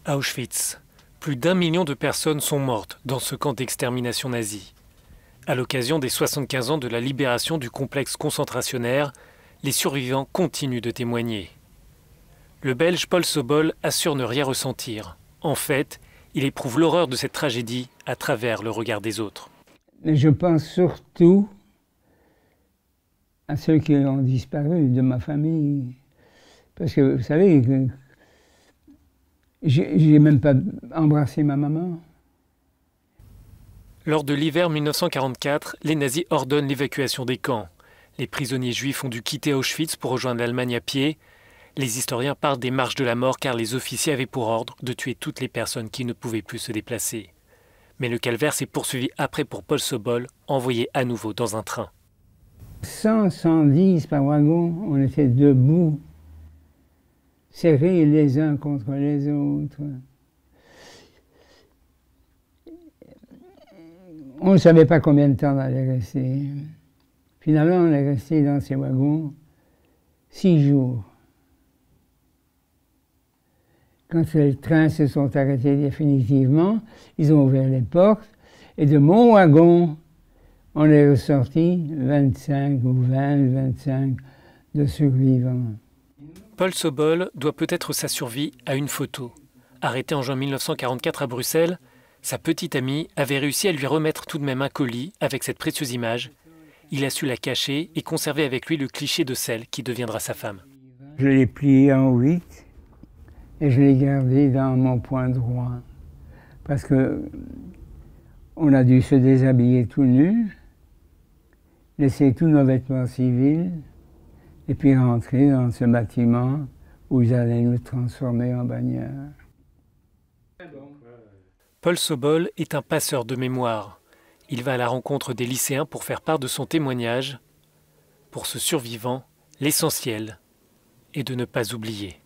Auschwitz. Plus d'1 million de personnes sont mortes dans ce camp d'extermination nazi. À l'occasion des 75 ans de la libération du complexe concentrationnaire, les survivants continuent de témoigner. Le Belge Paul Sobol assure ne rien ressentir. En fait, il éprouve l'horreur de cette tragédie à travers le regard des autres. Je pense surtout à ceux qui ont disparu de ma famille. Parce que, vous savez, j'ai même pas embrassé ma maman. Lors de l'hiver 1944, les nazis ordonnent l'évacuation des camps. Les prisonniers juifs ont dû quitter Auschwitz pour rejoindre l'Allemagne à pied. Les historiens parlent des marches de la mort car les officiers avaient pour ordre de tuer toutes les personnes qui ne pouvaient plus se déplacer. Mais le calvaire s'est poursuivi après pour Paul Sobol, envoyé à nouveau dans un train. 110 par wagon, on était debout, serrés les uns contre les autres. On ne savait pas combien de temps on allait rester. Finalement, on est resté dans ces wagons 6 jours. Quand les trains se sont arrêtés définitivement, ils ont ouvert les portes et de mon wagon, on est ressorti 25 ou 25 de survivants. Paul Sobol doit peut-être sa survie à une photo. Arrêté en juin 1944 à Bruxelles, sa petite amie avait réussi à lui remettre tout de même un colis avec cette précieuse image. Il a su la cacher et conserver avec lui le cliché de celle qui deviendra sa femme. Je l'ai plié en 8 et je l'ai gardé dans mon poing droit. Parce que on a dû se déshabiller tout nu, laisser tous nos vêtements civils et puis rentrer dans ce bâtiment où ils allaient nous transformer en bagnards. Paul Sobol est un passeur de mémoire. Il va à la rencontre des lycéens pour faire part de son témoignage. Pour ce survivant, l'essentiel est de ne pas oublier.